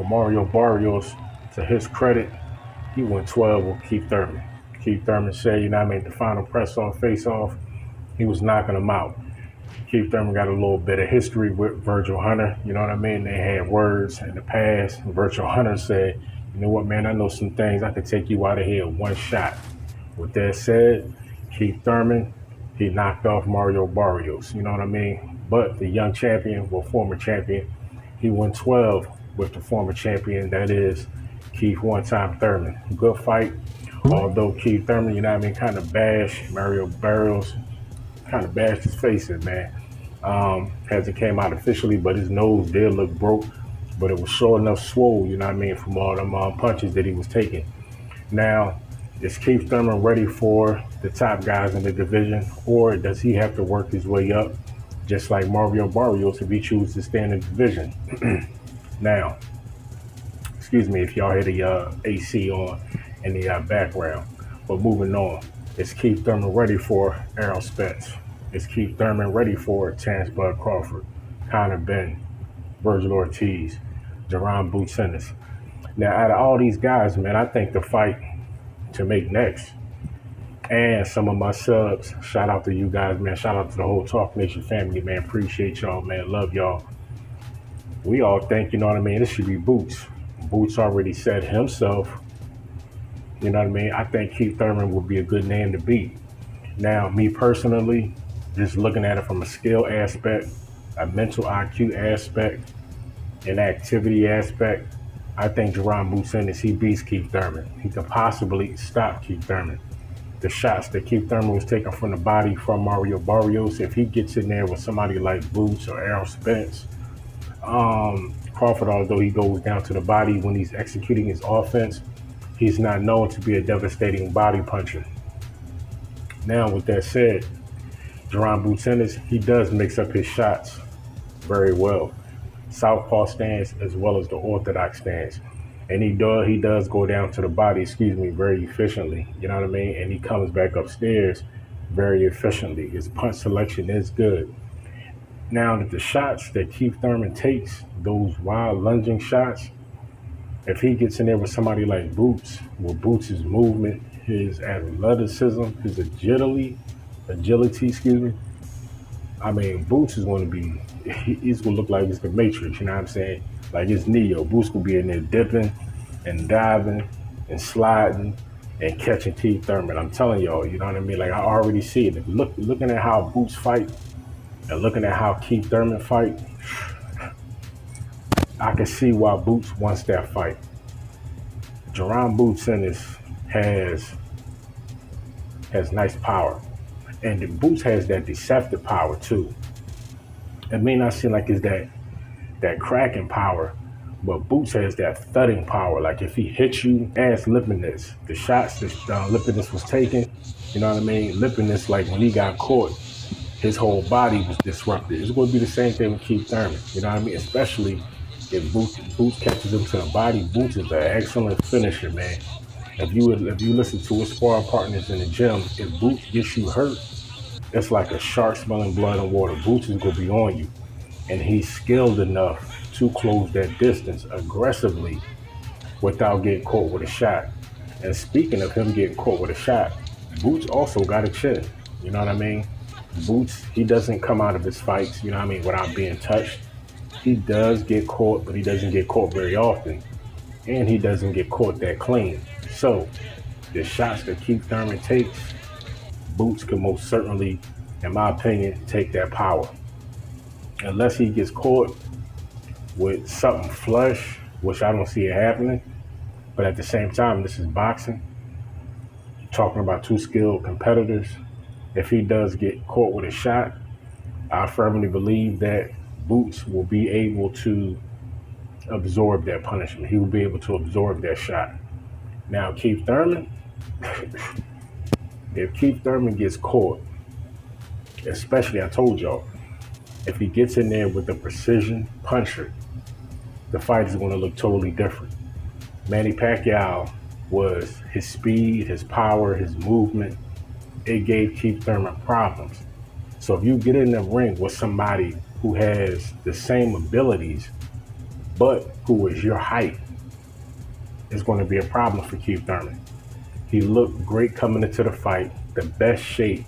But Mario Barrios, to his credit, he went 12 with Keith Thurman. Keith Thurman said, the final press off, face off, he was knocking him out. Keith Thurman got a little bit of history with Virgil Hunter. They had words in the past. Virgil Hunter said, you know what, man, I know some things. I could take you out of here one shot. With that said, Keith Thurman, he knocked off Mario Barrios. But the young champion, former champion, he won 12 with the former champion. That is Keith one-time Thurman. Good fight. Although Keith Thurman, kind of bashed Mario Barrios, kind of bashed his face in, man. Hasn't came out officially, but his nose did look broke. But it was sure enough swole, from all them punches that he was taking. Now, is Keith Thurman ready for the top guys in the division, or does he have to work his way up, just like Mario Barrios, if he chooses to stay in the division? Now, excuse me if y'all hear the AC on in the background. But moving on, is Keith Thurman ready for Errol Spence? Is Keith Thurman ready for Terrence Bud Crawford, Conor Benn, Virgil Ortiz, Jaron Ennis? Now, out of all these guys, man, I think the fight to make next, and some of my subs, shout out to you guys, man. Shout out to the whole Talk Nation family, man. Appreciate y'all, man. Love y'all. We all think, this should be Boots. Boots already said himself, I think Keith Thurman would be a good name to beat. Now, me personally, just looking at it from a skill aspect, a mental IQ aspect, an activity aspect, I think Jaron Ennis, he beats Keith Thurman. He could possibly stop Keith Thurman. The shots that Keith Thurman was taking from the body from Mario Barrios, if he gets in there with somebody like Boots or Errol Spence, Crawford, although he goes down to the body when he's executing his offense, he's not known to be a devastating body puncher. Now, with that said, Jaron Ennis, he does mix up his shots very well. Southpaw stance as well as the orthodox stance. And he does go down to the body, very efficiently. And he comes back upstairs very efficiently. His punch selection is good. Now, the shots that Keith Thurman takes, those wild lunging shots, if he gets in there with somebody like Boots, with Boots' movement, his athleticism, his agility, Boots is going to be, he's going to look like it's the Matrix, Like it's Neo. Boots will be in there dipping and diving and sliding and catching Keith Thurman. I'm telling y'all, Like I already see it. Looking at how Boots fight and looking at how Keith Thurman fight, I can see why Boots wants that fight. Jaron Ennis has nice power. And Boots has that deceptive power too. It may not seem like it's that cracking power, but Boots has that thudding power. Like if he hits you, ask Lipinets, the shots that Lipinets was taking, Lipinets, like when he got caught, his whole body was disrupted. It's going to be the same thing with Keith Thurman, Especially if Boots catches him to the body. Boots is an excellent finisher, man. If you listen to his sparring partners in the gym, if Boots gets you hurt, it's like a shark smelling blood and water. Boots is going to be on you. And he's skilled enough to close that distance aggressively without getting caught with a shot. And speaking of him getting caught with a shot, Boots also got a chin. Boots, he doesn't come out of his fights, without being touched. He does get caught, but he doesn't get caught very often. And he doesn't get caught that clean. So, the shots that Keith Thurman takes, Boots can most certainly, in my opinion, take that power. Unless he gets caught with something flush, which I don't see it happening. But at the same time, this is boxing. You're talking about two skilled competitors. If he does get caught with a shot, I firmly believe that Boots will be able to absorb that punishment. He will be able to absorb that shot. Now, Keith Thurman, if Keith Thurman gets caught, especially, I told y'all, if he gets in there with a precision puncher, the fight is going to look totally different. Manny Pacquiao was his speed, his power, his movement. It gave Keith Thurman problems. So if you get in the ring with somebody who has the same abilities, but who is your height, is going to be a problem for Keith Thurman. He looked great coming into the fight, the best shape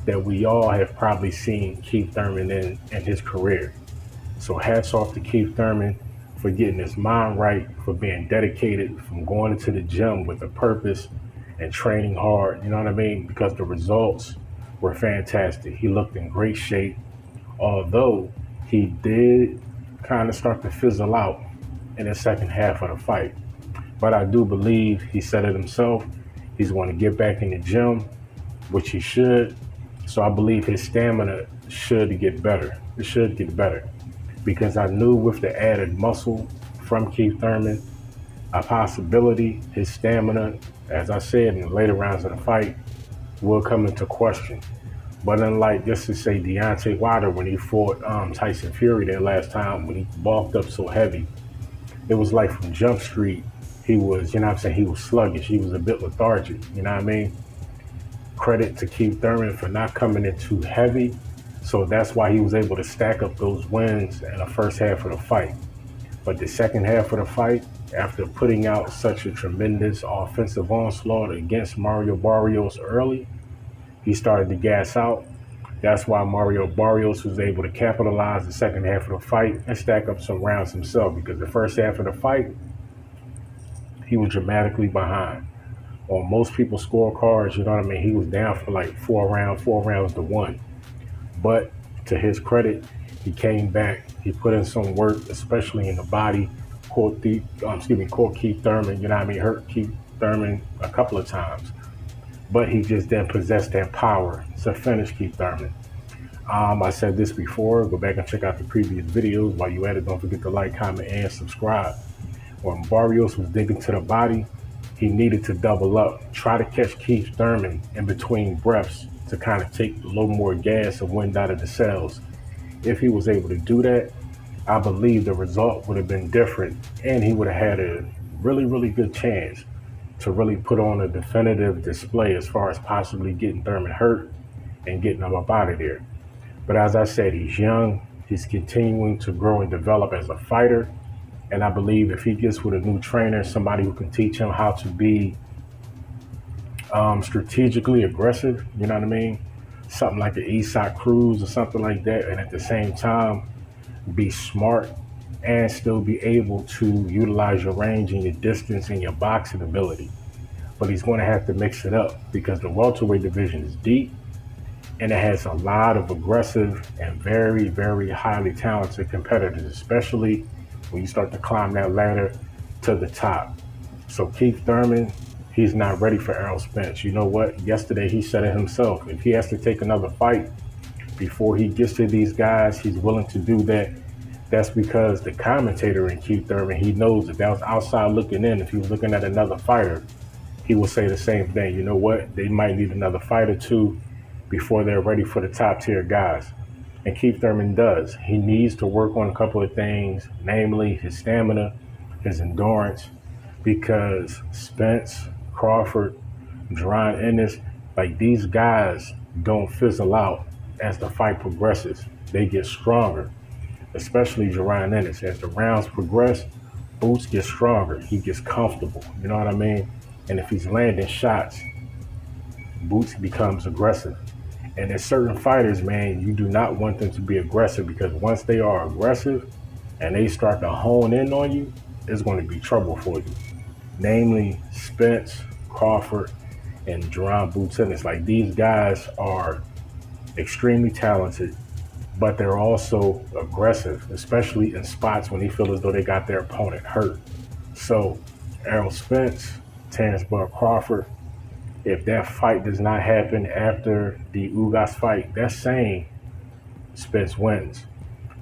that we all have probably seen Keith Thurman in his career. So hats off to Keith Thurman for getting his mind right, for being dedicated, from going into the gym with a purpose and training hard, you know what I mean? Because the results were fantastic. He looked in great shape, although he did kind of start to fizzle out in the second half of the fight. But I do believe, he said it himself, he's going to get back in the gym, which he should. So I believe his stamina should get better. It should get better. Because I knew with the added muscle from Keith Thurman, a possibility his stamina, as I said in the later rounds of the fight, will come into question. But unlike, just to say, Deontay Wilder when he fought Tyson Fury that last time, when he bulked up so heavy, it was like from Jump Street, he was, you know what I'm saying, he was sluggish. He was a bit lethargic, you know what I mean? Credit to Keith Thurman for not coming in too heavy. So that's why he was able to stack up those wins in the first half of the fight. But the second half of the fight, after putting out such a tremendous offensive onslaught against Mario Barrios early, he started to gas out. That's why Mario Barrios was able to capitalize the second half of the fight and stack up some rounds himself, because the first half of the fight, he was dramatically behind. On most people's scorecards, you know what I mean, he was down for like 4 rounds to 1. But to his credit, he came back. He put in some work, especially in the body. Caught Keith Thurman, you know what I mean, hurt Keith Thurman a couple of times. But he just didn't possess that power to finish Keith Thurman. I said this before. Go back and check out the previous videos. While you at it, don't forget to like, comment, and subscribe. When Barrios was digging to the body, he needed to double up, try to catch Keith Thurman in between breaths to kind of take a little more gas and wind out of the sails. If he was able to do that, I believe the result would have been different, and he would have had a really, really good chance to really put on a definitive display as far as possibly getting Thurman hurt and getting him up out of there. But as I said, he's young. He's continuing to grow and develop as a fighter. And I believe if he gets with a new trainer, somebody who can teach him how to be strategically aggressive, you know what I mean? Something like the Isak Cruz or something like that. And at the same time, be smart and still be able to utilize your range and your distance and your boxing ability. But he's going to have to mix it up, because the welterweight division is deep and it has a lot of aggressive and very, very highly talented competitors, especially when you start to climb that ladder to the top. So Keith Thurman, he's not ready for Errol Spence. You know what? Yesterday he said it himself. If he has to take another fight before he gets to these guys, he's willing to do that. That's because the commentator in Keith Thurman, he knows that was outside looking in. If he was looking at another fighter, he would say the same thing. You know what? They might need another fight or two before they're ready for the top tier guys. And Keith Thurman does. He needs to work on a couple of things, namely his stamina, his endurance, because Spence, Crawford, Jaron Ennis, like these guys don't fizzle out as the fight progresses. They get stronger, especially Jaron Ennis. As the rounds progress, Boots gets stronger. He gets comfortable, you know what I mean? And if he's landing shots, Boots becomes aggressive. And there's certain fighters, man, you do not want them to be aggressive, because once they are aggressive and they start to hone in on you, it's going to be trouble for you. Namely, Spence, Crawford, and Jaron Boots Ennis. Like, these guys are extremely talented, but they're also aggressive, especially in spots when they feel as though they got their opponent hurt. So, Errol Spence, Terrence Bud Crawford, if that fight does not happen after the Ugas fight, that's saying Spence wins,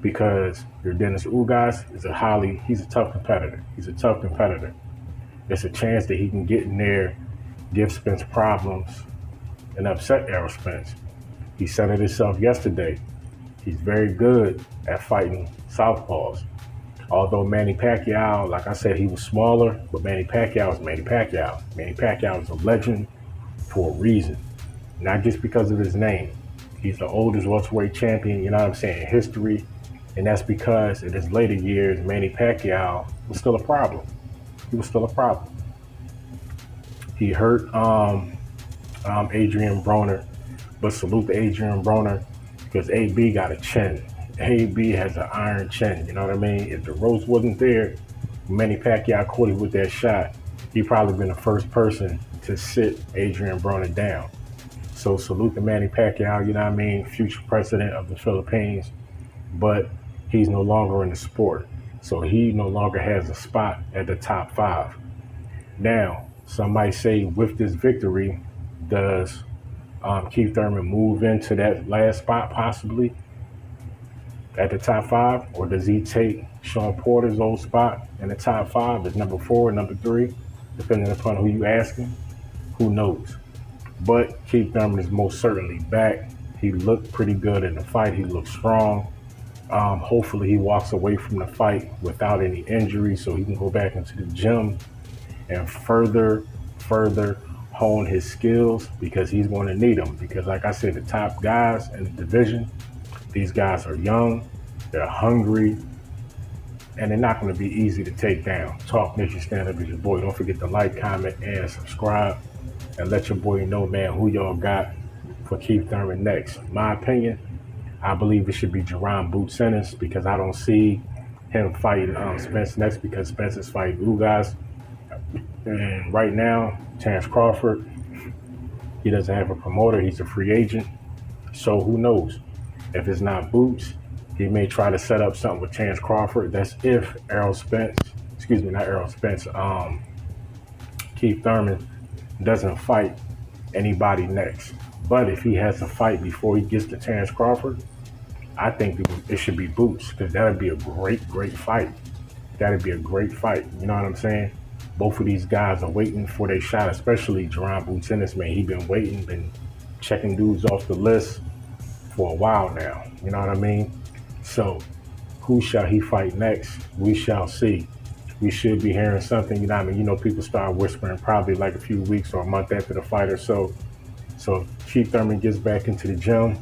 because Yordenis Ugas is he's a tough competitor. He's a tough competitor. There's a chance that he can get in there, give Spence problems, and upset Errol Spence. He said it himself yesterday. He's very good at fighting southpaws. Although Manny Pacquiao, like I said, he was smaller, but Manny Pacquiao is Manny Pacquiao. Manny Pacquiao is a legend for a reason, not just because of his name. He's the oldest welterweight champion, you know what I'm saying, in history. And that's because in his later years, Manny Pacquiao was still a problem. He was still a problem. He hurt Adrian Broner, but salute to Adrian Broner because AB got a chin. AB has an iron chin, you know what I mean? If the ropes wasn't there, Manny Pacquiao caught him with that shot, he probably been the first person to sit Adrian Broner down. So salute to Manny Pacquiao, you know what I mean? Future president of the Philippines, but he's no longer in the sport. So he no longer has a spot at the top 5. Now, some might say with this victory, does Keith Thurman move into that last spot possibly at the top 5? Or does he take Sean Porter's old spot in the top 5 as number 4, number 3, depending upon who you asking? Who knows? But Keith Thurman is most certainly back. He looked pretty good in the fight. He looked strong. Hopefully he walks away from the fight without any injury so he can go back into the gym and further hone his skills because he's going to need them. Because like I said, the top guys in the division, these guys are young, they're hungry, and they're not going to be easy to take down. Talk Nation, stand up as your boy. Don't forget to like, comment, and subscribe. And let your boy know, man, who y'all got for Keith Thurman next. My opinion, I believe it should be Jaron Boots Ennis because I don't see him fighting Spence next because Spence is fighting Ugas. And right now, Terence Crawford, he doesn't have a promoter. He's a free agent. So who knows? If it's not Boots, he may try to set up something with Terence Crawford. That's if Keith Thurman doesn't fight anybody next. But if he has to fight before he gets to Terence Crawford, I think it should be Boots because that would be a great fight. That would be a great fight. You know what I'm saying? Both of these guys are waiting for their shot, especially Jaron Boots Ennis, man. He been waiting, been checking dudes off the list for a while now. You know what I mean? So who shall he fight next? We shall see. We should be hearing something, you know what I mean? You know, people start whispering probably like a few weeks or a month after the fight or so. So Keith Thurman gets back into the gym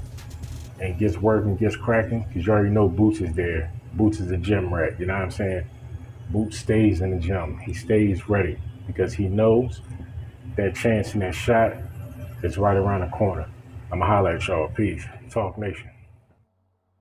and gets working, gets cracking, because you already know Boots is there. Boots is a gym rat, you know what I'm saying? Boots stays in the gym. He stays ready because he knows that chance and that shot is right around the corner. I'm going to holler at y'all. Peace. Talk Nation.